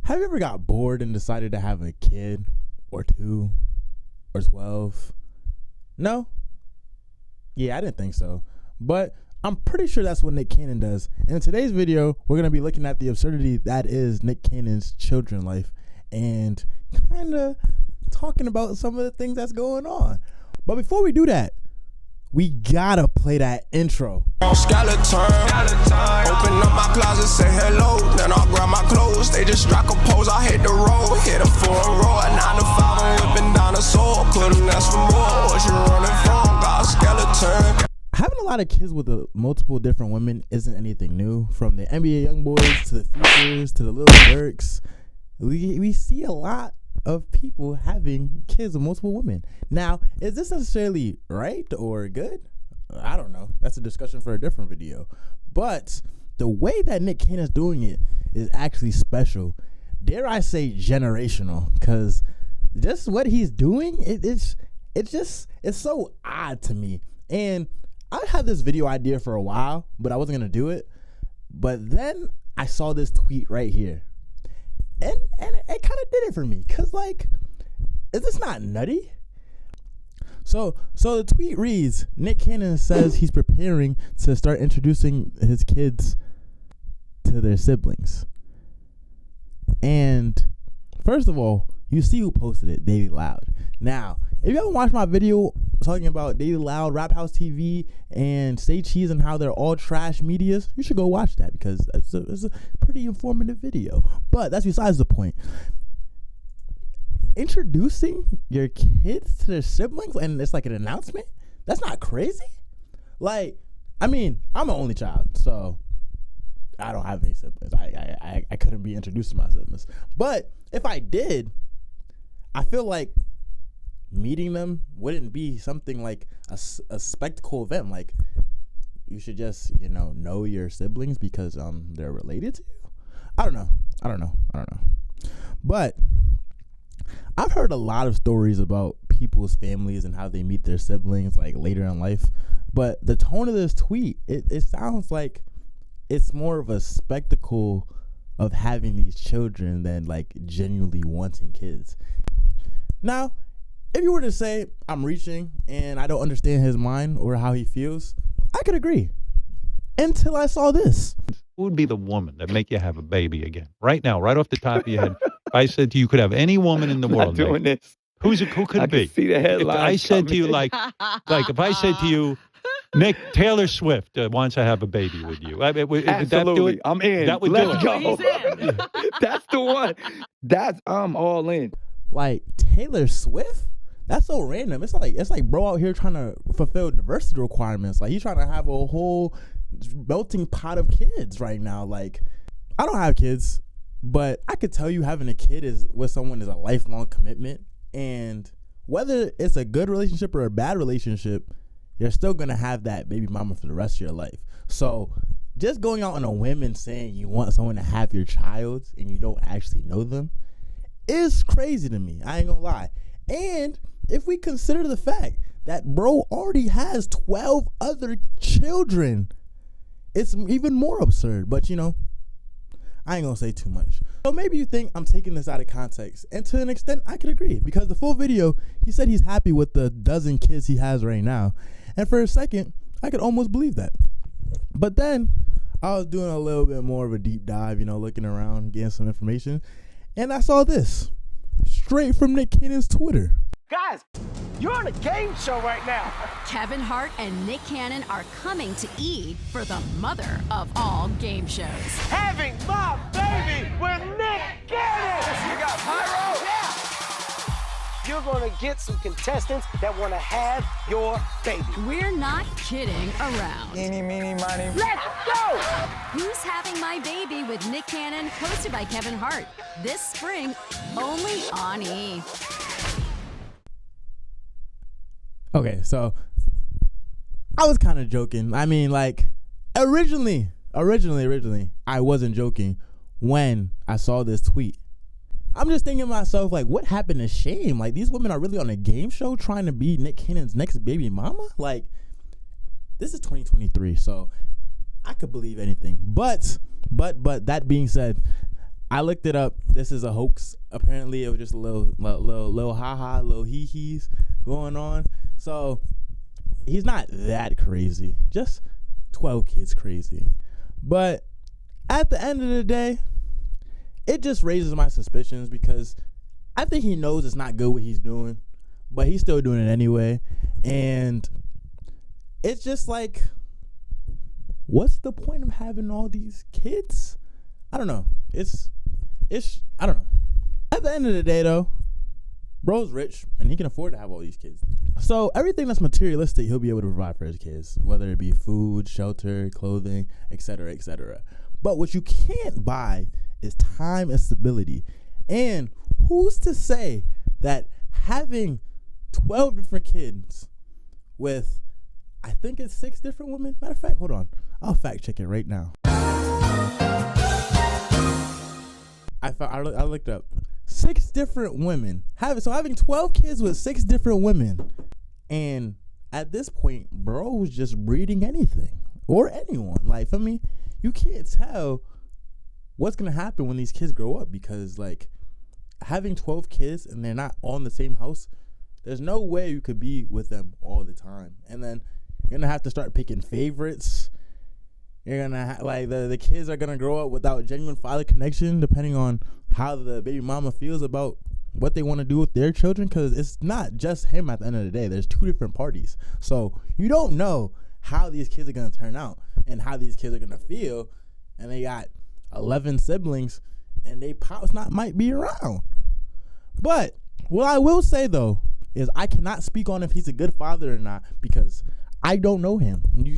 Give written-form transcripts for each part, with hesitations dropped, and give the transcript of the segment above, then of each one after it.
Have you ever got bored and decided to have a kid or 2 or 12? No? Yeah, I didn't think so. But I'm pretty sure that's what Nick Cannon does. And in today's video, we're going to be looking at the absurdity that is Nick Cannon's children life and kind of talking about some of the things that's going on. But before we do that, we gotta play that intro. Skeleton. Open up my closet, say hello. Then I'll grab my clothes. They just strike a pose. I hit the road, hit a 4 row. At 9 to 5, I'm whipping down a soul. Couldn't ask for more. What you running from? Got a skeleton. Having a lot of kids with multiple different women isn't anything new. From the NBA YoungBoys to the Futures to the Lil Durks, we see a lot of people having kids with multiple women. Now, is this necessarily right or good? I don't know. That's a discussion for a different video. But the way that Nick Cannon is doing it is actually special. Dare I say generational? Because just what he's doing, it's so odd to me. And I had this video idea for a while, but I wasn't gonna do it. But then I saw this tweet right here. And it kind of did it for me, cause like, is this not nutty? So the tweet reads: Nick Cannon says he's preparing to start introducing his kids to their siblings. And first of all, you see who posted it, Daily Loud. Now, if you haven't watched my video talking about Daily Loud, Rap House TV, and Stay Cheese and how they're all trash medias, you should go watch that because it's a pretty informative video. But that's besides the point. Introducing your kids to their siblings and it's like an announcement? That's not crazy? Like, I mean, I'm an only child, so I don't have any siblings. I couldn't be introduced to my siblings. But if I did, I feel like meeting them wouldn't be something like a spectacle event. Like, you should just, know your siblings because they're related to you. I don't know. But I've heard a lot of stories about people's families and how they meet their siblings like later in life. But the tone of this tweet, it sounds like it's more of a spectacle of having these children than like genuinely wanting kids. Now, if you were to say I'm reaching and I don't understand his mind or how he feels, I could agree. Until I saw this. Who would be the woman that make you have a baby again? Right now, right off the top of your head. If I said to you, could have any woman in the world. Not doing this. Who could it be? See the headlines. If I said to you, like if I said to you, Nick, Taylor Swift wants to have a baby with you. Would that do it? I'm in. That would Let's do it. go. That's the one. I'm all in. Like Taylor Swift? That's so random. It's like bro out here trying to fulfill diversity requirements. Like he's trying to have a whole melting pot of kids right now. Like, I don't have kids, but I could tell you having a kid with someone is a lifelong commitment. And whether it's a good relationship or a bad relationship, you're still gonna have that baby mama for the rest of your life. So just going out on a whim and saying you want someone to have your child and you don't actually know them is crazy to me. I ain't gonna lie. And if we consider the fact that bro already has 12 other children, it's even more absurd. But I ain't gonna say too much. So maybe you think I'm taking this out of context, and to an extent I could agree, because the full video, he said he's happy with the dozen kids he has right now, and for a second I could almost believe that. But then I was doing a little bit more of a deep dive, looking around, getting some information, and I saw this straight from Nick Cannon's Twitter. Guys, you're on a game show right now. Kevin Hart and Nick Cannon are coming to E! for the mother of all game shows. Having my baby with Nick Cannon. You got pyro? Yeah. You're gonna get some contestants that wanna have your baby. We're not kidding around. Eeny, meeny, miny. Let's go! Who's Having My Baby with Nick Cannon, hosted by Kevin Hart. This spring, only on E! Okay, so I was kind of joking. I mean, like, originally, I wasn't joking when I saw this tweet. I'm just thinking to myself, like, what happened to Shame? Like, these women are really on a game show trying to be Nick Cannon's next baby mama? Like, this is 2023, so I could believe anything. But that being said, I looked it up. This is a hoax. Apparently, it was just a little ha-ha, little hee-hees going on. So he's not that crazy. Just 12 kids crazy. But at the end of the day, it just raises my suspicions because I think he knows it's not good what he's doing, but he's still doing it anyway. And it's just like, what's the point of having all these kids? I don't know. I don't know. At the end of the day, though, bro's rich and he can afford to have all these kids. So everything that's materialistic, he'll be able to provide for his kids, whether it be food, shelter, clothing, etc., etc. But what you can't buy is time and stability. And who's to say that having 12 different kids with, I think it's 6 different women? Matter of fact, hold on. I'll fact check it right now. I looked up 6 different women. Having 12 kids with 6 different women. And at this point, bro was just breeding anything or anyone. Like, for me, you can't tell what's going to happen when these kids grow up because, like, having 12 kids and they're not all in the same house, there's no way you could be with them all the time. And then you're going to have to start picking favorites. You're going to like the kids are going to grow up without genuine father connection depending on how the baby mama feels about what they want to do with their children, because it's not just him at the end of the day. There's 2 different parties. So you don't know how these kids are going to turn out and how these kids are going to feel. And they got 11 siblings and they pops might be around. But what I will say, though, is I cannot speak on if he's a good father or not because I don't know him. You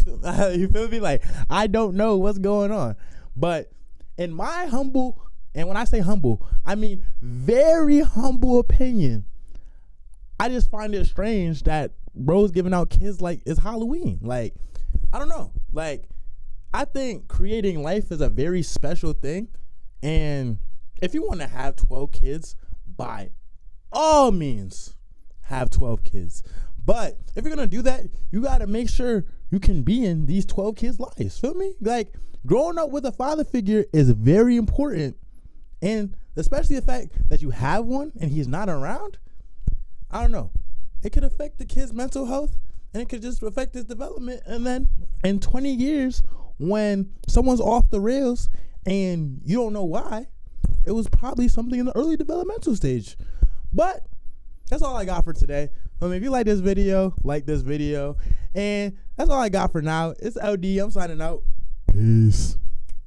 feel me? Like, I don't know what's going on. But in my humble, and when I say humble, I mean very humble opinion, I just find it strange that bro's giving out kids like it's Halloween. Like, I don't know. Like, I think creating life is a very special thing. And if you want to have 12 kids, by all means, have 12 kids. But if you're going to do that, you got to make sure you can be in these 12 kids' lives. Feel me? Like, growing up with a father figure is very important. And especially the fact that you have one and he's not around, I don't know. It could affect the kid's mental health and it could just affect his development. And then in 20 years, when someone's off the rails and you don't know why, it was probably something in the early developmental stage. But that's all I got for today. If you like this video, like this video. And that's all I got for now. It's LD. I'm signing out. Peace.